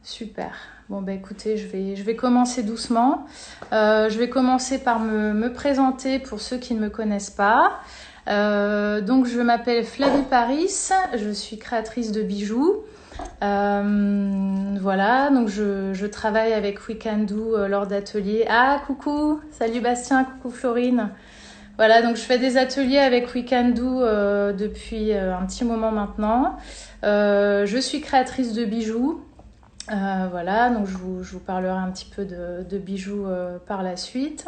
Super. Bon, bah écoutez, je vais commencer doucement. Je vais commencer par me présenter pour ceux qui ne me connaissent pas. Donc, je m'appelle Flavie Paris, je suis créatrice de bijoux. Voilà, donc je travaille avec We Can Do lors d'ateliers. Ah, coucou, salut Bastien, coucou Florine. Voilà, donc je fais des ateliers avec We Can Do depuis un petit moment maintenant. Je suis créatrice de bijoux. Voilà, donc je vous parlerai un petit peu de bijoux par la suite.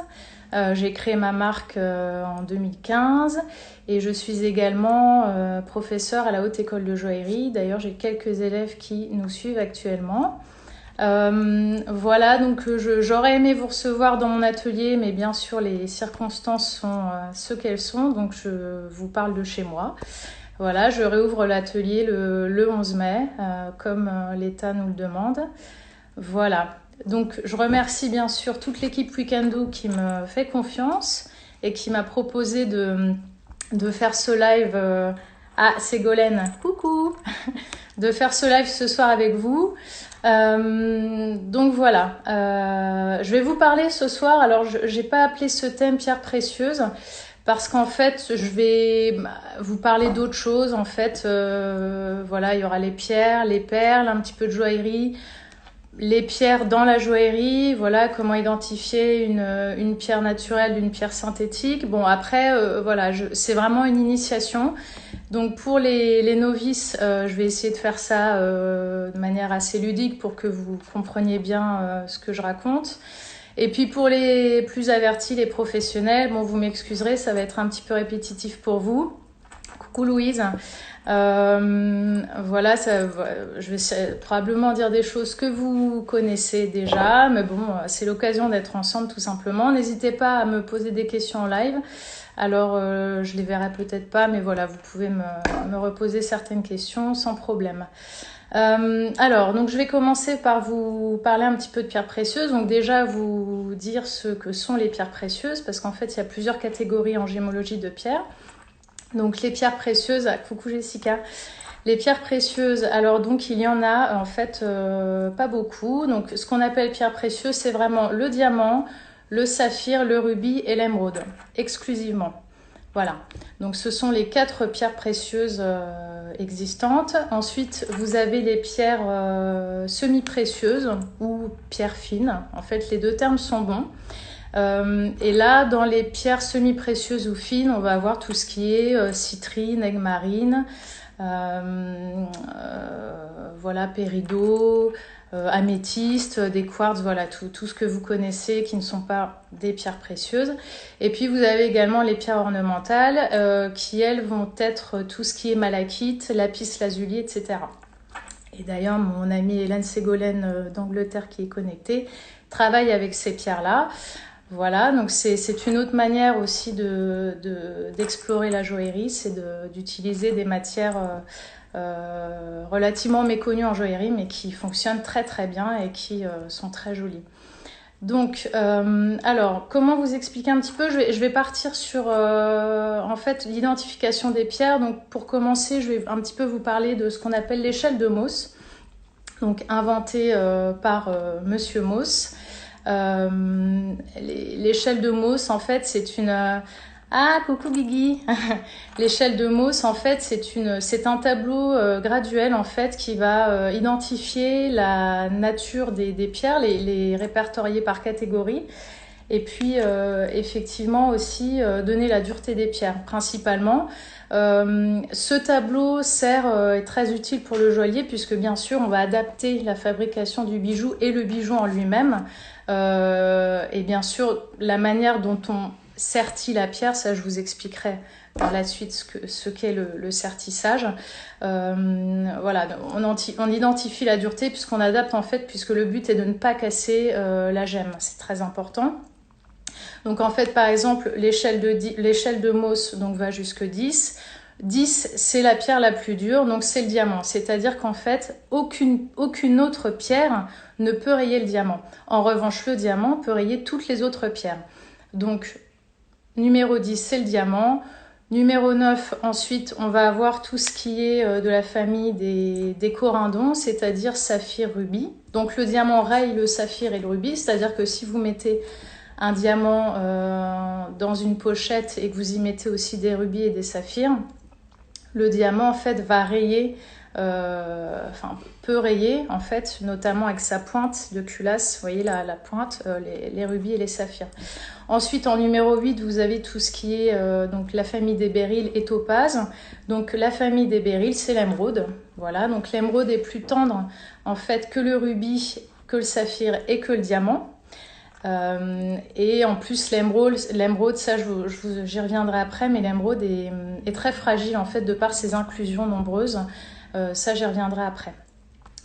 J'ai créé ma marque en 2015 et je suis également professeure à la Haute École de Joaillerie. D'ailleurs, j'ai quelques élèves qui nous suivent actuellement. Voilà, donc j'aurais aimé vous recevoir dans mon atelier, mais bien sûr les circonstances sont ce qu'elles sont, donc je vous parle de chez moi. Voilà, je réouvre l'atelier le 11 mai, comme l'État nous le demande. Voilà, donc je remercie bien sûr toute l'équipe We Can Do qui me fait confiance et qui m'a proposé de faire ce live. Ah, Ségolène, coucou. De faire ce live ce soir avec vous. Donc voilà, je vais vous parler ce soir. Alors, j'ai pas appelé ce thème pierre précieuse parce qu'en fait, je vais vous parler d'autre chose. En fait, voilà, il y aura les pierres, les perles, un petit peu de joaillerie, les pierres dans la joaillerie, voilà, comment identifier une pierre naturelle d'une pierre synthétique. Bon, après, voilà, c'est vraiment une initiation. Donc pour les novices, je vais essayer de faire ça de manière assez ludique pour que vous compreniez bien ce que je raconte. Et puis pour les plus avertis, les professionnels, bon, vous m'excuserez, ça va être un petit peu répétitif pour vous. Coucou Louise. Voilà, je vais probablement dire des choses que vous connaissez déjà, mais bon, c'est l'occasion d'être ensemble tout simplement. N'hésitez pas à me poser des questions en live. Alors, je les verrai peut-être pas, mais voilà, vous pouvez me reposer certaines questions sans problème. Alors, donc je vais commencer par vous parler un petit peu de pierres précieuses. Donc déjà, vous dire ce que sont les pierres précieuses, parce qu'en fait, il y a plusieurs catégories en gémologie de pierres. Donc les pierres précieuses, coucou Jessica. Les pierres précieuses, alors donc il y en a en fait pas beaucoup. Donc ce qu'on appelle pierres précieuses, c'est vraiment le diamant, le saphir, le rubis et l'émeraude, exclusivement. Voilà, donc ce sont les 4 pierres précieuses existantes. Ensuite, vous avez les pierres semi-précieuses ou pierres fines. En fait, les deux termes sont bons. Et là, dans les pierres semi-précieuses ou fines, on va avoir tout ce qui est citrine, aigue-marine, voilà, péridot, améthyste, des quartz, voilà, tout ce que vous connaissez qui ne sont pas des pierres précieuses. Et puis vous avez également les pierres ornementales qui, elles, vont être tout ce qui est malachite, lapis-lazuli, etc. Et d'ailleurs, mon amie Hélène Ségolène d'Angleterre qui est connectée travaille avec ces pierres-là. Voilà, donc c'est une autre manière aussi d'explorer la joaillerie, c'est d'utiliser des matières relativement méconnues en joaillerie, mais qui fonctionnent très très bien et qui sont très jolies. Donc, alors, comment vous expliquer un petit peu ? Je vais partir sur, en fait, l'identification des pierres. Donc, pour commencer, je vais un petit peu vous parler de ce qu'on appelle l'échelle de Mohs, donc inventée par Monsieur Mohs. L'échelle de Mohs, en fait, c'est une... Ah, coucou Guigui. L'échelle de Mohs, en fait, c'est un tableau graduel, en fait, qui va identifier la nature des pierres, les répertorier par catégorie, et puis effectivement aussi donner la dureté des pierres, principalement. Ce tableau est très utile pour le joaillier, puisque bien sûr, on va adapter la fabrication du bijou et le bijou en lui-même. Et bien sûr, la manière dont on sertit la pierre, ça je vous expliquerai par la suite ce qu'est le sertissage. Voilà, on identifie la dureté puisqu'on adapte en fait, puisque le but est de ne pas casser la gemme, c'est très important. Donc en fait, par exemple, l'échelle de Mohs donc, va jusque 10. 10, c'est la pierre la plus dure, donc c'est le diamant. C'est-à-dire qu'en fait, aucune autre pierre ne peut rayer le diamant. En revanche, le diamant peut rayer toutes les autres pierres. Donc, numéro 10, c'est le diamant. Numéro 9, ensuite, on va avoir tout ce qui est de la famille des corindons, c'est-à-dire saphir, rubis. Donc le diamant raye le saphir et le rubis, c'est-à-dire que si vous mettez un diamant dans une pochette et que vous y mettez aussi des rubis et des saphirs, le diamant en fait va rayer, peut rayer en fait, notamment avec sa pointe de culasse, vous voyez la pointe, les rubis et les saphirs. Ensuite, en numéro 8, vous avez tout ce qui est donc la famille des béryls et topazes. Donc la famille des béryls, c'est l'émeraude. Voilà, donc l'émeraude est plus tendre en fait que le rubis, que le saphir et que le diamant. Et en plus l'émeraude, ça j'y reviendrai après, mais l'émeraude est très fragile en fait de par ses inclusions nombreuses. Ça j'y reviendrai après.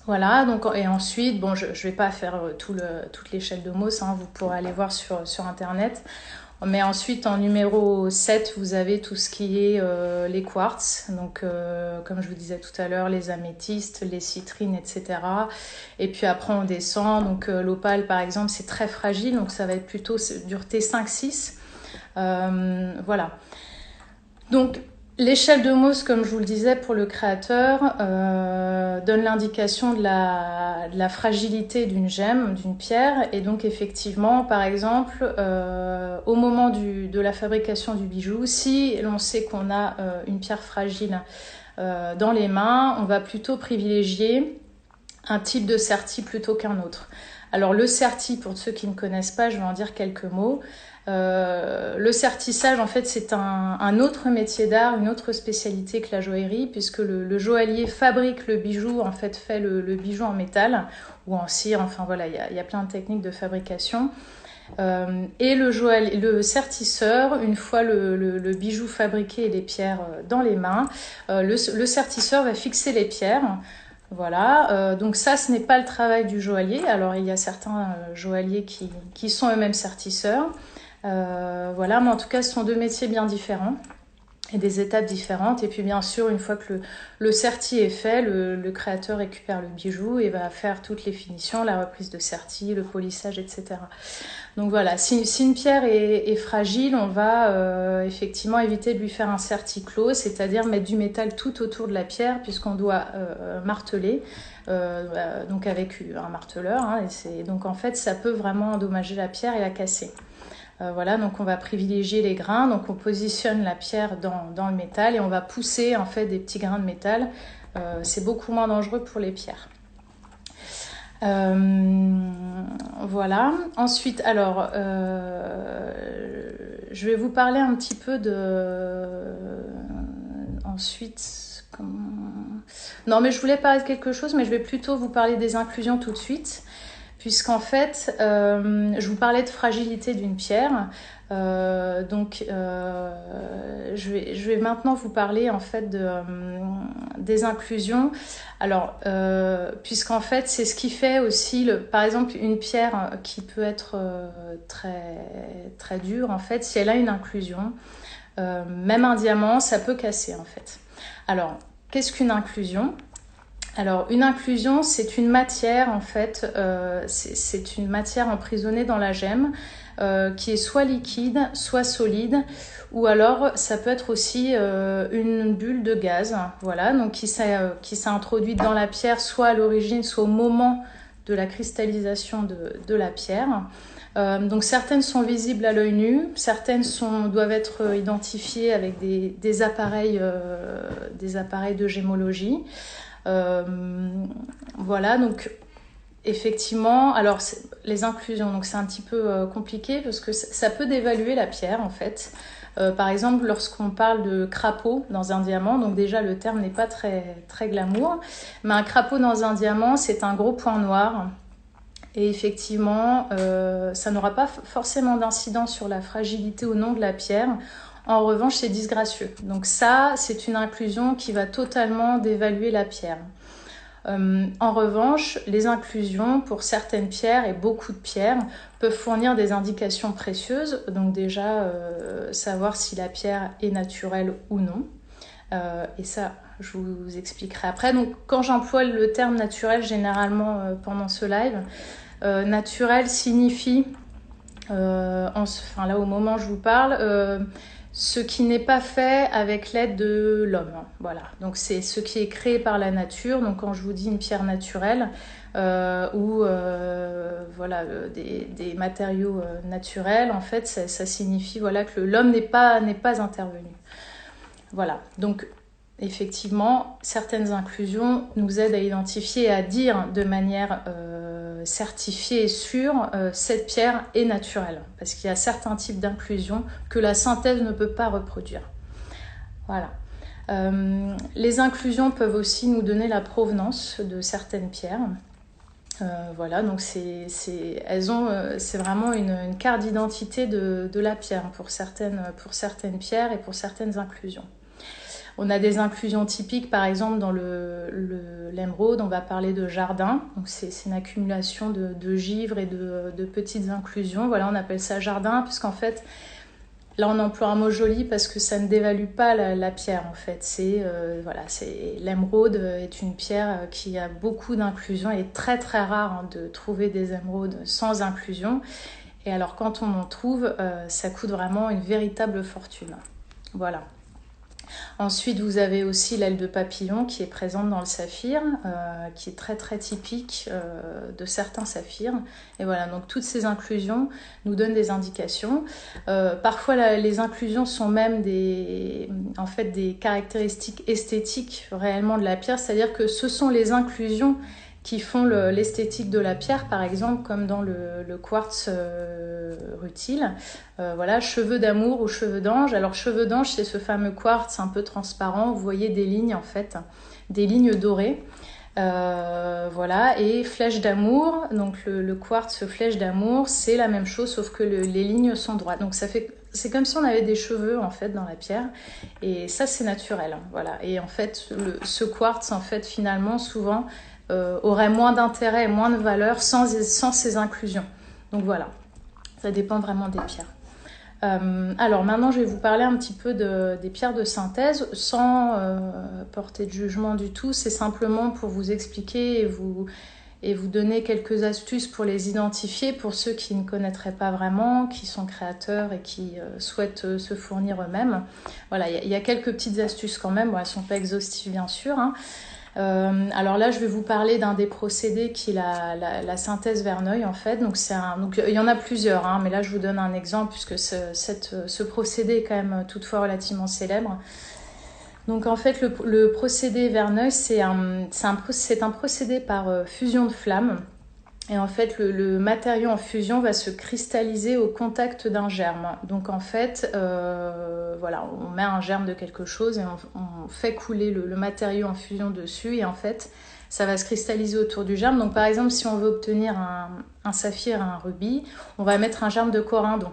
Voilà, donc, et ensuite, bon, je ne vais pas faire toute l'échelle de Mohs, hein, vous pourrez aller voir sur internet. Mais ensuite, en numéro 7, vous avez tout ce qui est les quartz, donc comme je vous disais tout à l'heure, les améthystes, les citrines, etc. Et puis après, on descend, donc l'opale, par exemple, c'est très fragile, donc ça va être plutôt dureté 5-6. Voilà. Donc, l'échelle de Mohs, comme je vous le disais, pour le créateur, donne l'indication de la fragilité d'une gemme, d'une pierre. Et donc, effectivement, par exemple, au moment de la fabrication du bijou, si l'on sait qu'on a une pierre fragile dans les mains, on va plutôt privilégier un type de serti plutôt qu'un autre. Alors, le serti, pour ceux qui ne connaissent pas, je vais en dire quelques mots. Le sertissage, en fait, c'est un autre métier d'art, une autre spécialité que la joaillerie, puisque le joaillier fabrique le bijou, en fait, fait le bijou en métal ou en cire, enfin voilà, il y a plein de techniques de fabrication. Et le sertisseur, une fois le bijou fabriqué et les pierres dans les mains, le sertisseur va fixer les pierres. Voilà, donc ça, ce n'est pas le travail du joaillier. Alors, il y a certains joailliers qui sont eux-mêmes sertisseurs. Voilà, mais en tout cas, ce sont deux métiers bien différents et des étapes différentes. Et puis, bien sûr, une fois que le serti est fait, le créateur récupère le bijou et va faire toutes les finitions, la reprise de serti, le polissage, etc. Donc voilà, si une pierre est fragile, on va effectivement éviter de lui faire un serti clos, c'est-à-dire mettre du métal tout autour de la pierre, puisqu'on doit marteler. Donc avec un marteleur, hein, donc en fait, ça peut vraiment endommager la pierre et la casser. Voilà, donc on va privilégier les grains, donc on positionne la pierre dans le métal et on va pousser en fait des petits grains de métal. C'est beaucoup moins dangereux pour les pierres. Voilà. Ensuite, alors, je vais vous parler un petit peu ensuite, non, mais je voulais parler de quelque chose, mais je vais plutôt vous parler des inclusions tout de suite. Puisqu'en fait, je vous parlais de fragilité d'une pierre. Donc, je vais maintenant vous parler en fait des inclusions. Alors, puisqu'en fait, c'est ce qui fait aussi, par exemple, une pierre qui peut être très, très dure, en fait, si elle a une inclusion, même un diamant, ça peut casser, en fait. Alors, qu'est-ce qu'une inclusion ? Alors, une inclusion, c'est une matière, en fait, c'est une matière emprisonnée dans la gemme qui est soit liquide, soit solide, ou alors ça peut être aussi une bulle de gaz, voilà, donc qui s'est introduite dans la pierre, soit à l'origine, soit au moment de la cristallisation de la pierre. Donc certaines sont visibles à l'œil nu, certaines doivent être identifiées avec des appareils de gémologie. Voilà, donc effectivement, alors les inclusions, donc c'est un petit peu compliqué parce que ça peut dévaluer la pierre en fait. Par exemple, lorsqu'on parle de crapaud dans un diamant, donc déjà le terme n'est pas très, très glamour, mais un crapaud dans un diamant, c'est un gros point noir. Et effectivement, ça n'aura pas forcément d'incidence sur la fragilité ou non de la pierre. En revanche, c'est disgracieux. Donc ça, c'est une inclusion qui va totalement dévaluer la pierre. En revanche, les inclusions pour certaines pierres et beaucoup de pierres peuvent fournir des indications précieuses. Donc déjà, savoir si la pierre est naturelle ou non. Et ça, je vous expliquerai après. Donc quand j'emploie le terme naturel, généralement pendant ce live, naturel signifie, là au moment où je vous parle, ce qui n'est pas fait avec l'aide de l'homme. Voilà, donc c'est ce qui est créé par la nature. Donc quand je vous dis une pierre naturelle ou voilà, des matériaux naturels, en fait, ça signifie voilà, que l'homme n'est pas intervenu. Voilà, donc effectivement, certaines inclusions nous aident à identifier et à dire de manière certifiée et sûre cette pierre est naturelle. Parce qu'il y a certains types d'inclusions que la synthèse ne peut pas reproduire. Voilà. Les inclusions peuvent aussi nous donner la provenance de certaines pierres. Voilà, donc c'est vraiment une carte d'identité de la pierre pour certaines pierres et pour certaines inclusions. On a des inclusions typiques, par exemple dans l'émeraude, on va parler de jardin. Donc c'est une accumulation de givre et de petites inclusions. Voilà, on appelle ça jardin, puisqu'en fait, là on emploie un mot joli parce que ça ne dévalue pas la pierre en fait. L'émeraude est une pierre qui a beaucoup d'inclusions. Il est très très rare de trouver des émeraudes sans inclusion. Et alors quand on en trouve, ça coûte vraiment une véritable fortune. Voilà. Ensuite, vous avez aussi l'aile de papillon qui est présente dans le saphir, qui est très très typique de certains saphirs. Et voilà, donc toutes ces inclusions nous donnent des indications. Parfois, les inclusions sont même des caractéristiques esthétiques réellement de la pierre, c'est-à-dire que ce sont les inclusions qui font l'esthétique de la pierre, par exemple, comme dans le quartz rutile. Voilà, cheveux d'amour ou cheveux d'ange. Alors, cheveux d'ange, c'est ce fameux quartz un peu transparent. Vous voyez des lignes, en fait, des lignes dorées. Voilà, et flèche d'amour. Donc, le quartz flèche d'amour, c'est la même chose, sauf que les lignes sont droites. Donc, c'est comme si on avait des cheveux, en fait, dans la pierre. Et ça, c'est naturel. Voilà. Et en fait, ce quartz, en fait, finalement, souvent, aurait moins d'intérêt et moins de valeur sans ces inclusions. Donc voilà, ça dépend vraiment des pierres. Alors maintenant, je vais vous parler un petit peu des pierres de synthèse sans porter de jugement du tout. C'est simplement pour vous expliquer et vous donner quelques astuces pour les identifier pour ceux qui ne connaîtraient pas vraiment, qui sont créateurs et qui souhaitent se fournir eux-mêmes. Voilà, il y a quelques petites astuces quand même. Bon, elles ne sont pas exhaustives bien sûr, hein. Alors là, je vais vous parler d'un des procédés qui est la synthèse Verneuil en fait. Donc il y en a plusieurs, hein, mais là je vous donne un exemple puisque ce procédé est quand même toutefois relativement célèbre. Donc en fait, le procédé Verneuil, c'est un procédé par fusion de flamme. Et en fait, le matériau en fusion va se cristalliser au contact d'un germe. Donc en fait, voilà, on met un germe de quelque chose et on fait couler le matériau en fusion dessus. Et en fait, ça va se cristalliser autour du germe. Donc par exemple, si on veut obtenir un saphir et un rubis, on va mettre un germe de corindon.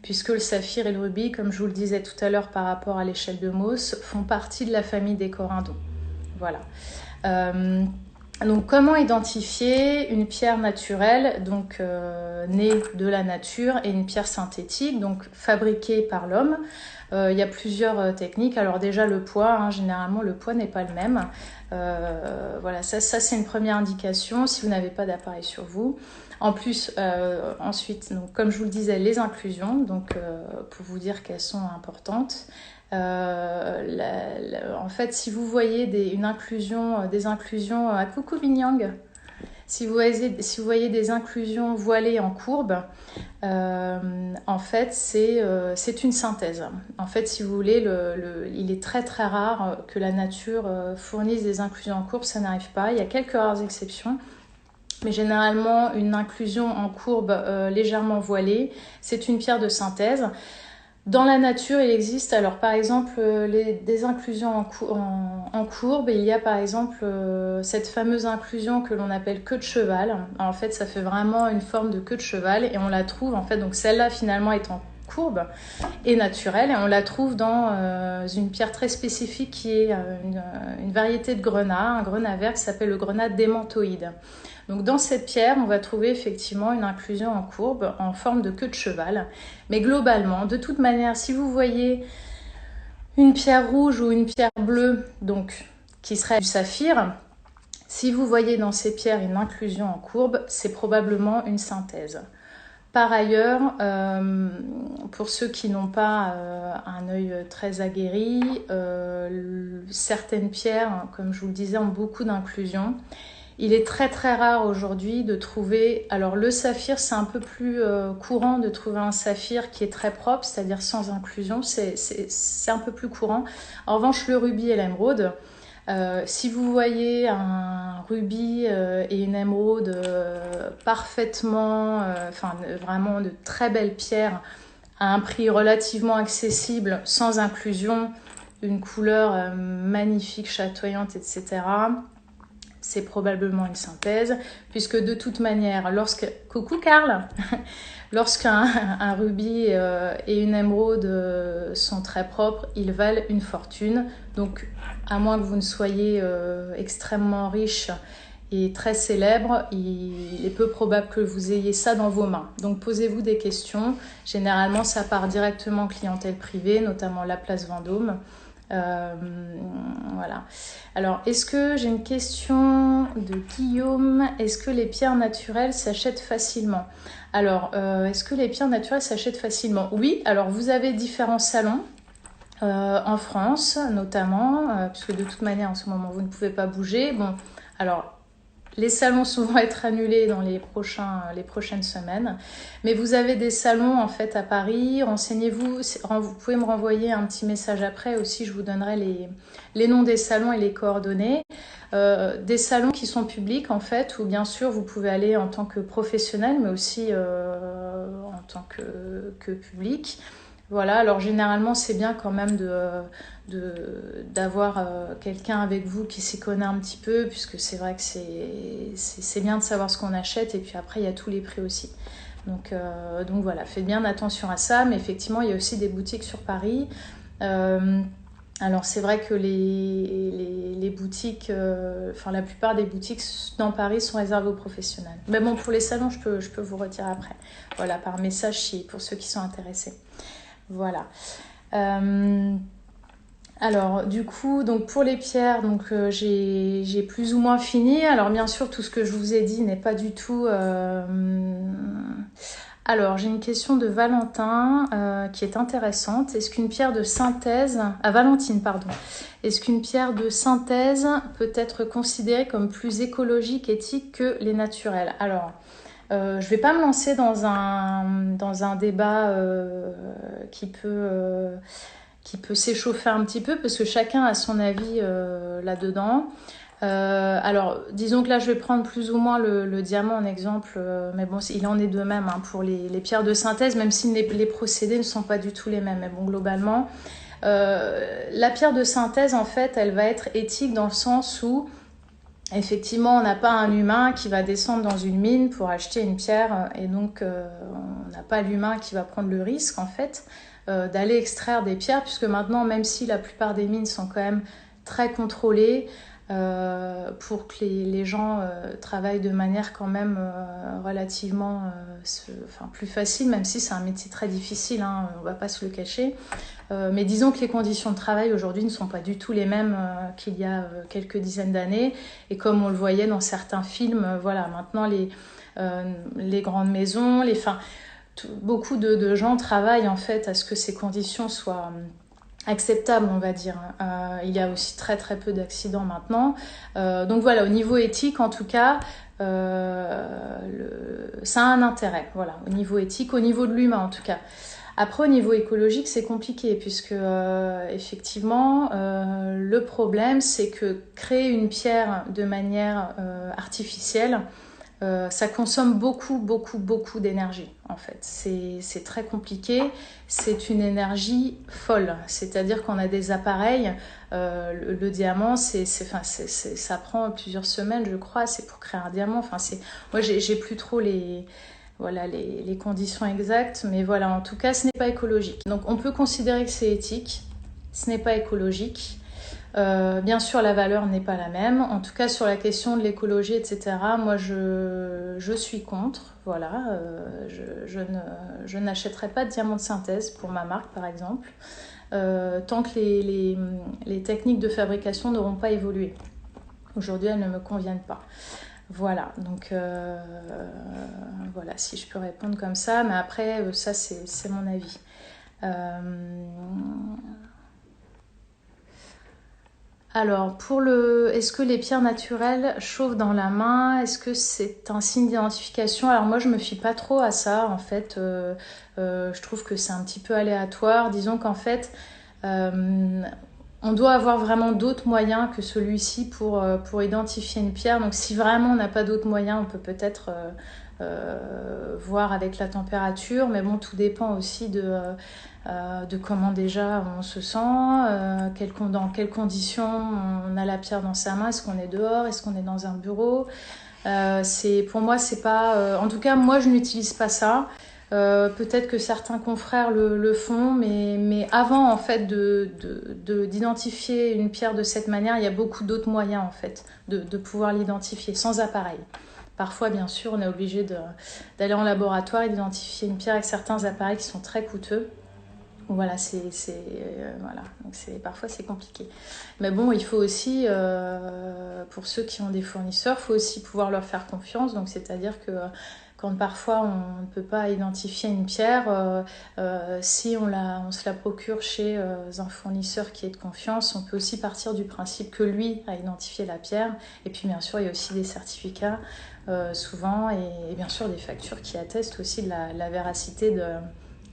Puisque le saphir et le rubis, comme je vous le disais tout à l'heure par rapport à l'échelle de Mohs, font partie de la famille des corindons. Voilà. Donc, comment identifier une pierre naturelle, donc née de la nature, et une pierre synthétique, donc fabriquée par l'homme? Il y a plusieurs techniques. Alors déjà le poids, hein, généralement le poids n'est pas le même. Voilà, ça c'est une première indication si vous n'avez pas d'appareil sur vous. En plus, ensuite, donc, comme je vous le disais, les inclusions, donc pour vous dire qu'elles sont importantes. En fait, si vous voyez des inclusions à coucou Binyang, si vous voyez des inclusions voilées en courbe, en fait, c'est une synthèse. En fait, si vous voulez, il est très très rare que la nature fournisse des inclusions en courbe, ça n'arrive pas. Il y a quelques rares exceptions. Mais généralement, une inclusion en courbe légèrement voilée, c'est une pierre de synthèse. Dans la nature, il existe, alors par exemple, des inclusions en courbe. Il y a par exemple cette fameuse inclusion que l'on appelle queue de cheval. Alors, en fait, ça fait vraiment une forme de queue de cheval et on la trouve, en fait, donc celle-là finalement est en courbe et naturelle et on la trouve dans une pierre très spécifique qui est une variété de grenat, un grenat vert qui s'appelle le grenat démantoïde. Donc dans cette pierre, on va trouver effectivement une inclusion en courbe en forme de queue de cheval. Mais globalement, de toute manière, si vous voyez une pierre rouge ou une pierre bleue, donc qui serait du saphir, si vous voyez dans ces pierres une inclusion en courbe, c'est probablement une synthèse. Par ailleurs, pour ceux qui n'ont pas un œil très aguerri, certaines pierres, comme je vous le disais, ont beaucoup d'inclusion. Il est très très rare aujourd'hui de trouver... Alors le saphir, c'est un peu plus courant de trouver un saphir qui est très propre, c'est-à-dire sans inclusion, c'est un peu plus courant. En revanche, le rubis et l'émeraude, si vous voyez un rubis et une émeraude parfaitement, vraiment de très belles pierres à un prix relativement accessible, sans inclusion, une couleur magnifique, chatoyante, etc., c'est probablement une synthèse, puisque de toute manière, coucou Karl, lorsqu'un rubis et une émeraude sont très propres, ils valent une fortune. Donc, à moins que vous ne soyez extrêmement riche et très célèbre, il est peu probable que vous ayez ça dans vos mains. Donc, posez-vous des questions. Généralement, ça part directement clientèle privée, notamment la place Vendôme. Voilà. Alors, est-ce que j'ai une question de Guillaume? Est-ce que les pierres naturelles s'achètent facilement? Alors, est-ce que les pierres naturelles s'achètent facilement? Oui, alors vous avez différents salons en France, notamment, puisque de toute manière, en ce moment, vous ne pouvez pas bouger. Bon, alors, les salons vont être annulés dans les prochaines semaines. Mais vous avez des salons en fait à Paris. Renseignez-vous. Vous pouvez me renvoyer un petit message après aussi. Je vous donnerai les noms des salons et les coordonnées. Des salons qui sont publics en fait, où bien sûr vous pouvez aller en tant que professionnel, mais aussi en tant que public. Voilà, alors généralement c'est bien quand même d'avoir quelqu'un avec vous qui s'y connaît un petit peu, puisque c'est vrai que c'est bien de savoir ce qu'on achète, et puis après il y a tous les prix aussi. Donc voilà, faites bien attention à ça, mais effectivement il y a aussi des boutiques sur Paris. Alors c'est vrai que les boutiques, la plupart des boutiques dans Paris sont réservées aux professionnels. Mais bon, pour les salons, je peux vous retirer après. Voilà, par message pour ceux qui sont intéressés. Voilà. Alors du coup, donc pour les pierres, j'ai plus ou moins fini. Alors bien sûr, tout ce que je vous ai dit n'est pas du tout... Alors j'ai une question de Valentin qui est intéressante. Est-ce qu'une pierre de synthèse... Ah, Valentine, pardon. Est-ce qu'une pierre de synthèse peut être considérée comme plus écologique, éthique que les naturelles? Alors... je ne vais pas me lancer dans un débat qui peut s'échauffer un petit peu, parce que chacun a son avis là-dedans. Alors, disons que là, je vais prendre plus ou moins le diamant en exemple, mais bon, il en est de même pour les pierres de synthèse, même si les procédés ne sont pas du tout les mêmes. Mais bon, globalement, la pierre de synthèse, en fait, elle va être éthique dans le sens où effectivement, on n'a pas un humain qui va descendre dans une mine pour acheter une pierre, et donc on n'a pas l'humain qui va prendre le risque en fait d'aller extraire des pierres, puisque maintenant, même si la plupart des mines sont quand même très contrôlées, pour que les gens travaillent de manière quand même relativement plus facile, même si c'est un métier très difficile, hein, on ne va pas se le cacher. Mais disons que les conditions de travail aujourd'hui ne sont pas du tout les mêmes qu'il y a quelques dizaines d'années. Et comme on le voyait dans certains films, voilà, maintenant les grandes maisons, beaucoup de gens travaillent en fait à ce que ces conditions soient acceptables, on va dire. Il y a aussi très très peu d'accidents maintenant. Donc voilà, au niveau éthique en tout cas, ça a un intérêt, voilà, au niveau éthique, au niveau de l'humain en tout cas. Après, au niveau écologique, c'est compliqué, puisque effectivement, le problème, c'est que créer une pierre de manière artificielle, ça consomme beaucoup, beaucoup, beaucoup d'énergie, en fait. C'est très compliqué, c'est une énergie folle. C'est-à-dire qu'on a des appareils, le diamant, ça prend plusieurs semaines, je crois, c'est pour créer un diamant. Moi, j'ai plus trop les conditions exactes, mais voilà, en tout cas, ce n'est pas écologique. Donc, on peut considérer que c'est éthique, ce n'est pas écologique. Bien sûr, la valeur n'est pas la même. En tout cas, sur la question de l'écologie, etc., moi, je suis contre. Voilà, je n'achèterai pas de diamants de synthèse pour ma marque, par exemple, tant que les techniques de fabrication n'auront pas évolué. Aujourd'hui, elles ne me conviennent pas. Voilà, donc voilà, si je peux répondre comme ça. Mais après, ça, c'est mon avis. Alors, est-ce que les pierres naturelles chauffent dans la main? Est-ce que c'est un signe d'identification? Alors moi, je me fie pas trop à ça, en fait. Je trouve que c'est un petit peu aléatoire. Disons qu'en fait, on doit avoir vraiment d'autres moyens que celui-ci pour identifier une pierre. Donc si vraiment on n'a pas d'autres moyens, on peut peut-être voir avec la température. Mais bon, tout dépend aussi de comment déjà on se sent, dans quelles conditions on a la pierre dans sa main. Est-ce qu'on est dehors? Est-ce qu'on est dans un bureau? Pour moi, c'est pas... en tout cas, moi, je n'utilise pas ça. Peut-être que certains confrères le font, mais avant en fait d'identifier une pierre de cette manière, il y a beaucoup d'autres moyens en fait de pouvoir l'identifier sans appareil. Parfois, bien sûr, on est obligé d'aller en laboratoire et d'identifier une pierre avec certains appareils qui sont très coûteux. Voilà, voilà. Donc parfois c'est compliqué. Mais bon, il faut aussi, pour ceux qui ont des fournisseurs, il faut aussi pouvoir leur faire confiance. Donc c'est-à-dire que quand parfois on ne peut pas identifier une pierre, si on se la procure chez un fournisseur qui est de confiance, on peut aussi partir du principe que lui a identifié la pierre. Et puis bien sûr, il y a aussi des certificats souvent et bien sûr des factures qui attestent aussi de la véracité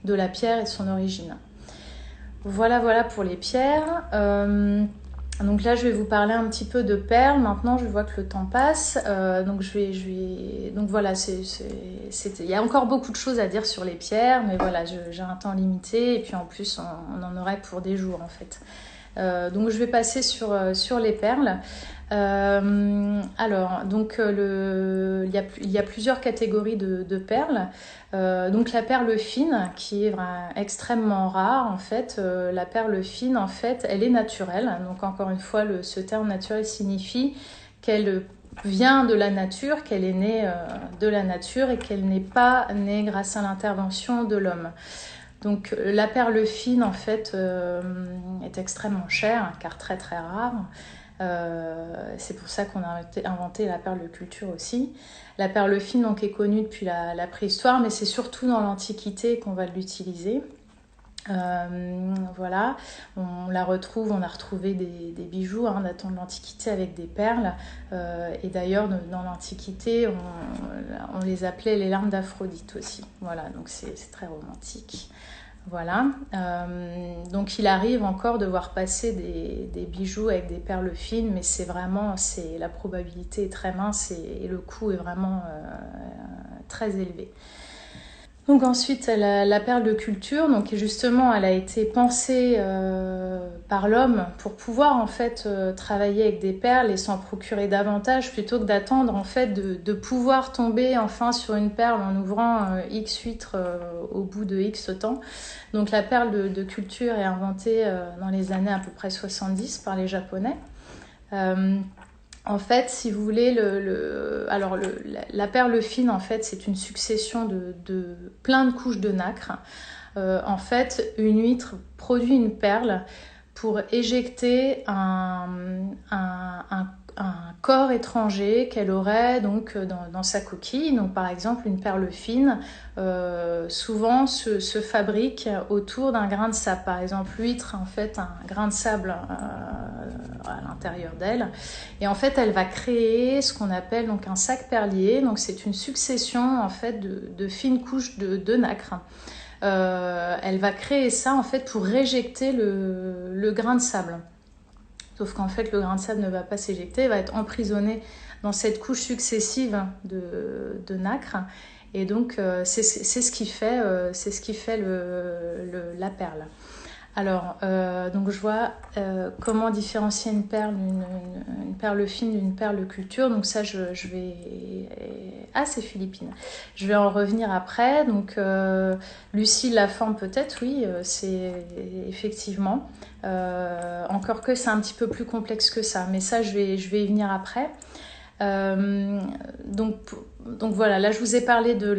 de la pierre et de son origine. Voilà pour les pierres. Donc là, je vais vous parler un petit peu de perles. Maintenant, je vois que le temps passe. Donc voilà, il y a encore beaucoup de choses à dire sur les pierres, mais voilà, j'ai un temps limité et puis en plus, on en aurait pour des jours en fait. Donc je vais passer sur les perles. Alors, donc il y a plusieurs catégories de perles. Donc la perle fine, qui est extrêmement rare en fait. La perle fine, en fait, elle est naturelle. Donc encore une fois, ce terme naturel signifie qu'elle vient de la nature, qu'elle est née de la nature et qu'elle n'est pas née grâce à l'intervention de l'homme. Donc la perle fine, en fait, est extrêmement chère, car très très rare. C'est pour ça qu'on a inventé la perleculture aussi. La perle fine donc, est connue depuis la préhistoire, mais c'est surtout dans l'Antiquité qu'on va l'utiliser. Voilà, on a retrouvé des bijoux datant de l'Antiquité avec des perles. Et d'ailleurs, dans l'Antiquité, on les appelait les larmes d'Aphrodite aussi. Voilà, donc c'est très romantique. Voilà, donc il arrive encore de voir passer des bijoux avec des perles fines, mais la probabilité est très mince et le coût est vraiment très élevé. Donc ensuite, la perle de culture, donc justement, elle a été pensée par l'homme pour pouvoir en fait travailler avec des perles et s'en procurer davantage plutôt que d'attendre en fait de pouvoir tomber enfin sur une perle en ouvrant X huîtres au bout de X temps. Donc la perle de culture est inventée dans les années à peu près 70 par les Japonais. En fait, si vous voulez, la perle fine, en fait, c'est une succession de plein de couches de nacre. En fait, une huître produit une perle pour éjecter un corps étranger qu'elle aurait donc dans sa coquille. Donc par exemple une perle fine souvent se fabrique autour d'un grain de sable. Par exemple l'huître a en fait un grain de sable à l'intérieur d'elle et en fait elle va créer ce qu'on appelle donc un sac perlier. Donc c'est une succession en fait de fines couches de nacre. Elle va créer ça en fait pour réjecter le grain de sable. Sauf qu'en fait, le grain de sable ne va pas s'éjecter, va être emprisonné dans cette couche successive de nacre. Et donc, c'est ce qui fait, la perle. Alors, donc je vois comment différencier une perle fine d'une perle culture. Donc ça, je vais... Ah, c'est Philippine. Je vais en revenir après. Donc, Lucille Laforme peut-être, oui, c'est effectivement. Encore que c'est un petit peu plus complexe que ça. Mais ça, je vais y venir après. Donc voilà, là je vous ai parlé de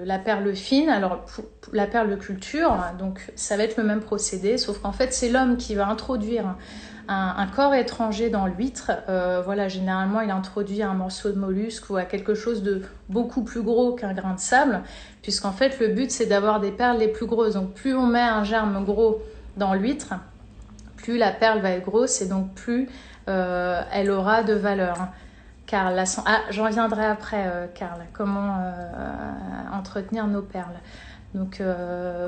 la perle fine. Alors pour la perle culture, donc ça va être le même procédé, sauf qu'en fait c'est l'homme qui va introduire un corps étranger dans l'huître, voilà, généralement il introduit un morceau de mollusque ou à quelque chose de beaucoup plus gros qu'un grain de sable, puisqu'en fait le but c'est d'avoir des perles les plus grosses. Donc plus on met un germe gros dans l'huître, plus la perle va être grosse et donc plus elle aura de valeur. Karl, j'en reviendrai après, Karl, comment entretenir nos perles. Donc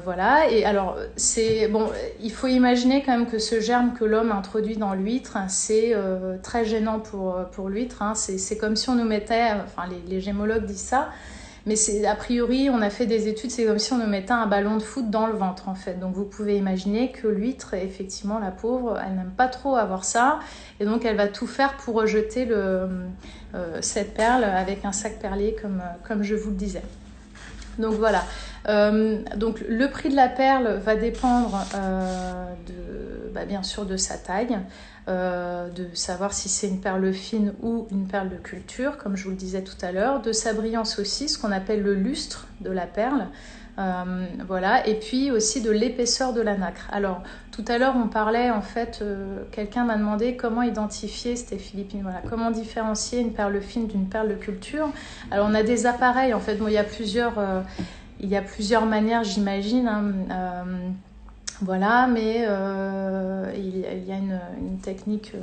voilà, et alors il faut imaginer quand même que ce germe que l'homme introduit dans l'huître, c'est très gênant pour l'huître, hein. C'est comme si on nous mettait, enfin les gémologues disent ça, mais a priori on a fait des études, c'est comme si on nous mettait un ballon de foot dans le ventre en fait. Donc vous pouvez imaginer que l'huître, effectivement la pauvre, elle n'aime pas trop avoir ça, et donc elle va tout faire pour rejeter cette perle avec un sac perlé comme je vous le disais. Donc voilà, donc le prix de la perle va dépendre bien sûr de sa taille, de savoir si c'est une perle fine ou une perle de culture, comme je vous le disais tout à l'heure, de sa brillance aussi, ce qu'on appelle le lustre de la perle, voilà, et puis aussi de l'épaisseur de la nacre. Alors tout à l'heure on parlait en fait, quelqu'un m'a demandé comment identifier, c'était Philippine, voilà, comment différencier une perle fine d'une perle de culture. Alors on a des appareils en fait, bon, il y a plusieurs manières j'imagine, hein, voilà, mais il y a une technique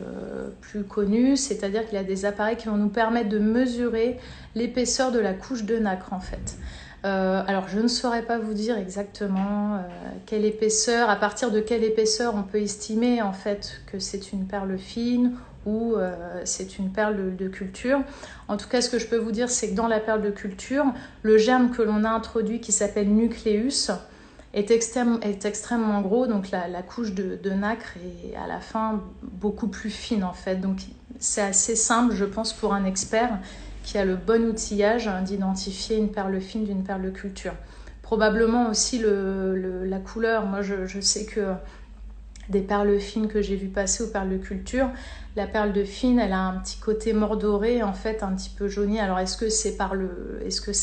plus connue, c'est-à-dire qu'il y a des appareils qui vont nous permettre de mesurer l'épaisseur de la couche de nacre en fait. Alors je ne saurais pas vous dire exactement quelle épaisseur, à partir de quelle épaisseur on peut estimer en fait que c'est une perle fine ou c'est une perle de culture. En tout cas, ce que je peux vous dire, c'est que dans la perle de culture, le germe que l'on a introduit qui s'appelle nucléus est extrêmement gros, donc la couche de nacre est à la fin beaucoup plus fine en fait. Donc c'est assez simple, je pense, pour un expert qui a le bon outillage d'identifier une perle fine d'une perle de culture. Probablement aussi la couleur. Moi, je sais que des perles fines que j'ai vu passer aux perles de culture, la perle de fine, elle a un petit côté mordoré, en fait, un petit peu jauni. Alors, est-ce que c'est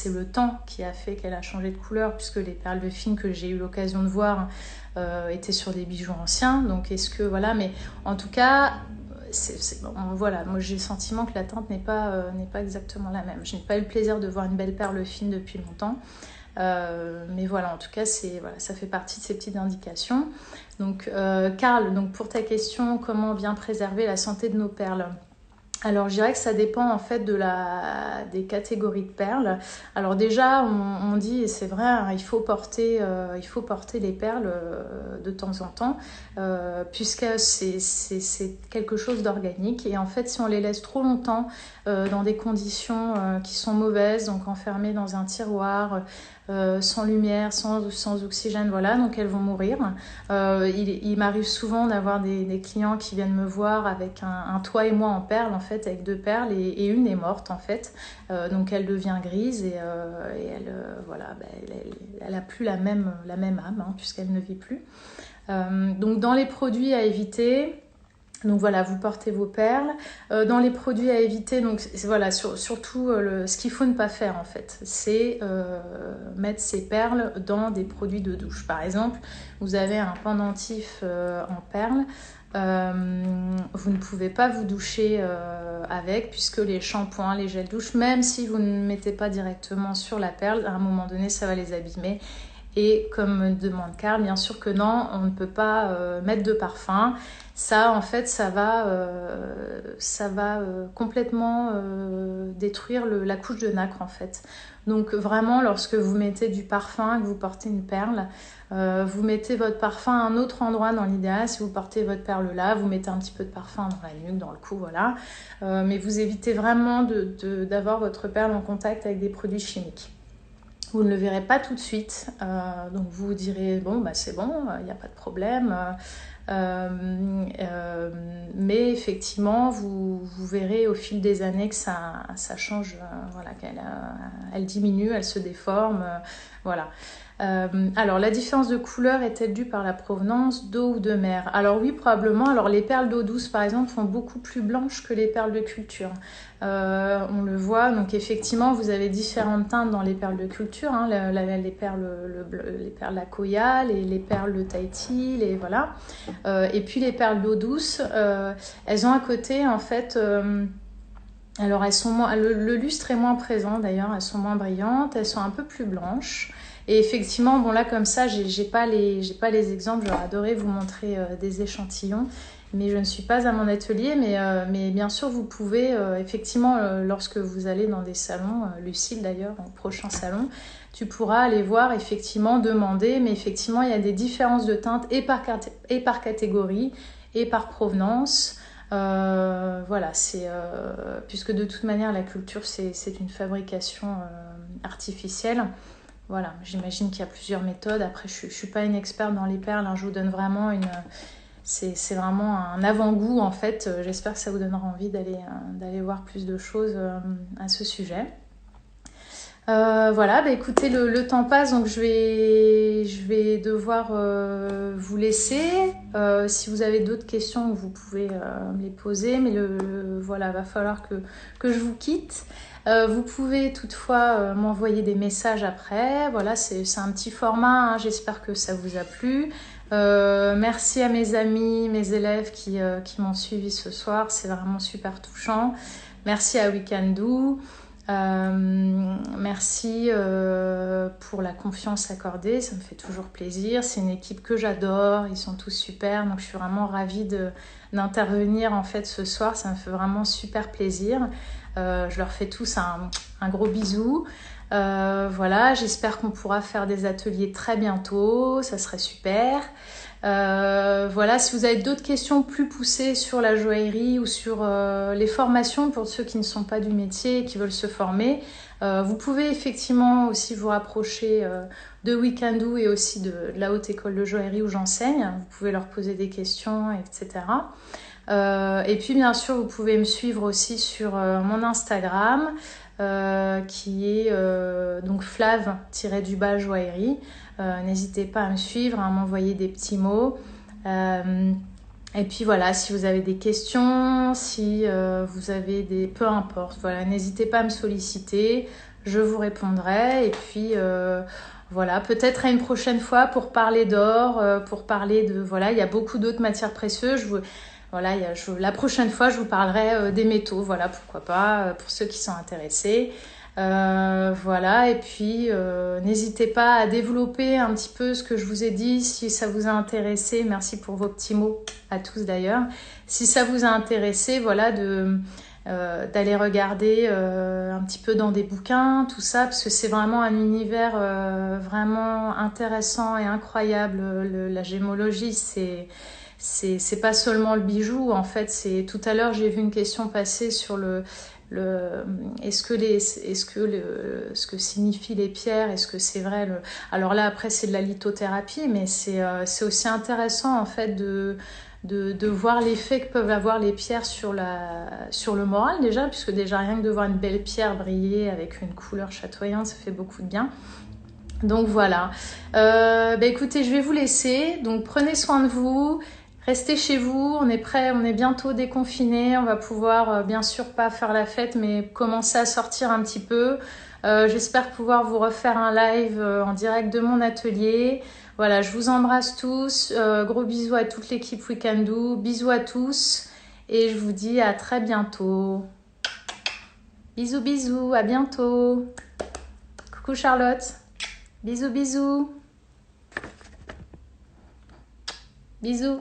le temps qui a fait qu'elle a changé de couleur, puisque les perles de fine que j'ai eu l'occasion de voir étaient sur des bijoux anciens. Donc, voilà, mais en tout cas, voilà, moi j'ai le sentiment que la teinte n'est pas exactement la même. Je n'ai pas eu le plaisir de voir une belle perle fine depuis longtemps. Mais voilà, en tout cas, ça fait partie de ces petites indications. Donc, Karl, donc pour ta question, comment bien préserver la santé de nos perles? Alors, je dirais que ça dépend en fait des catégories de perles. Alors déjà, on dit, et c'est vrai, hein, il faut porter les perles de temps en temps, puisque c'est quelque chose d'organique. Et en fait, si on les laisse trop longtemps dans des conditions qui sont mauvaises, donc enfermées dans un tiroir, sans lumière, sans oxygène, voilà, donc elles vont mourir. Il m'arrive souvent d'avoir des clients qui viennent me voir avec un toi et moi en perles, en fait, avec 2 perles, et une est morte, en fait. Donc elle devient grise et elle, voilà, elle a plus la même âme, hein, puisqu'elle ne vit plus. Donc dans les produits à éviter, donc voilà, vous portez vos perles. Dans les produits à éviter, donc voilà, surtout ce qu'il faut ne pas faire en fait, c'est mettre ces perles dans des produits de douche. Par exemple, vous avez un pendentif en perles, vous ne pouvez pas vous doucher avec, puisque les shampoings, les gels douche, même si vous ne mettez pas directement sur la perle, à un moment donné, ça va les abîmer. Et comme me demande Karl, bien sûr que non, on ne peut pas mettre de parfum. Ça, en fait, ça va complètement détruire la couche de nacre, en fait. Donc vraiment, lorsque vous mettez du parfum, que vous portez une perle, vous mettez votre parfum à un autre endroit dans l'idéal. Si vous portez votre perle là, vous mettez un petit peu de parfum dans la nuque, dans le cou, voilà. Mais vous évitez vraiment d'avoir votre perle en contact avec des produits chimiques. Vous ne le verrez pas tout de suite, donc vous direz bon bah c'est bon, il n'y a pas de problème, mais effectivement vous verrez au fil des années que ça change, voilà, elle diminue, elle se déforme, voilà. Alors, la différence de couleur est-elle due par la provenance d'eau ou de mer? Alors oui, probablement. Alors les perles d'eau douce, par exemple, sont beaucoup plus blanches que les perles de culture. On le voit, donc effectivement, vous avez différentes teintes dans les perles de culture, hein, les perles, les perles Akoya, les perles de Tahiti, voilà. Et puis les perles d'eau douce, elles ont un côté, en fait... alors elles sont moins, le lustre est moins présent d'ailleurs, elles sont moins brillantes, elles sont un peu plus blanches. Et effectivement, bon là comme ça, j'ai pas les exemples, j'aurais adoré vous montrer des échantillons, mais je ne suis pas à mon atelier, mais bien sûr vous pouvez, effectivement, lorsque vous allez dans des salons, Lucille d'ailleurs, au prochain salon, tu pourras aller voir, effectivement, demander, mais effectivement il y a des différences de teintes et par catégorie et par provenance. Voilà, puisque de toute manière la culture c'est une fabrication artificielle. Voilà, j'imagine qu'il y a plusieurs méthodes. Après, je suis pas une experte dans les perles, hein. Je vous donne vraiment c'est vraiment un avant-goût en fait. J'espère que ça vous donnera envie d'aller voir plus de choses à ce sujet. Voilà, bah écoutez, le temps passe, donc je vais devoir vous laisser. Si vous avez d'autres questions, vous pouvez me les poser, mais voilà, va falloir que je vous quitte. Vous pouvez toutefois m'envoyer des messages après. Voilà, c'est un petit format, hein. J'espère que ça vous a plu. Merci à mes amis, mes élèves qui m'ont suivi ce soir, c'est vraiment super touchant. Merci à We Can Do. Merci pour la confiance accordée, ça me fait toujours plaisir. C'est une équipe que j'adore, ils sont tous super, donc je suis vraiment ravie d'intervenir en fait ce soir, ça me fait vraiment super plaisir. Je leur fais tous un gros bisou. Voilà, j'espère qu'on pourra faire des ateliers très bientôt, ça serait super. Voilà, si vous avez d'autres questions plus poussées sur la joaillerie ou sur les formations pour ceux qui ne sont pas du métier et qui veulent se former, vous pouvez effectivement aussi vous rapprocher de We Can Do et aussi de la Haute École de Joaillerie où j'enseigne. Vous pouvez leur poser des questions, etc. Et puis bien sûr, vous pouvez me suivre aussi sur mon Instagram qui est donc flav-joaillerie. N'hésitez pas à me suivre, à m'envoyer des petits mots. Et puis voilà, si vous avez des questions, si vous avez peu importe, voilà, n'hésitez pas à me solliciter, je vous répondrai. Et puis voilà, peut-être à une prochaine fois pour parler d'or, pour parler de... Voilà, il y a beaucoup d'autres matières précieuses. Voilà, la prochaine fois, je vous parlerai des métaux, voilà, pourquoi pas, pour ceux qui sont intéressés. Voilà, et puis n'hésitez pas à développer un petit peu ce que je vous ai dit si ça vous a intéressé. Merci pour vos petits mots à tous d'ailleurs. Si ça vous a intéressé, voilà, d'aller regarder un petit peu dans des bouquins, tout ça, parce que c'est vraiment un univers vraiment intéressant et incroyable. La gémologie, c'est pas seulement le bijou, en fait. Tout à l'heure, j'ai vu une question passer sur ce que signifient les pierres, est-ce que c'est vrai alors là après c'est de la lithothérapie, mais c'est aussi intéressant en fait de voir l'effet que peuvent avoir les pierres sur le moral déjà, puisque déjà rien que de voir une belle pierre briller avec une couleur chatoyante, ça fait beaucoup de bien. Donc voilà, écoutez, je vais vous laisser, donc prenez soin de vous. Restez chez vous, on est prêt, on est bientôt déconfiné, on va pouvoir bien sûr pas faire la fête, mais commencer à sortir un petit peu. J'espère pouvoir vous refaire un live en direct de mon atelier. Voilà, je vous embrasse tous, gros bisous à toute l'équipe We Can Do, bisous à tous et je vous dis à très bientôt. Bisous bisous, à bientôt. Coucou Charlotte, bisous bisous. Bisous.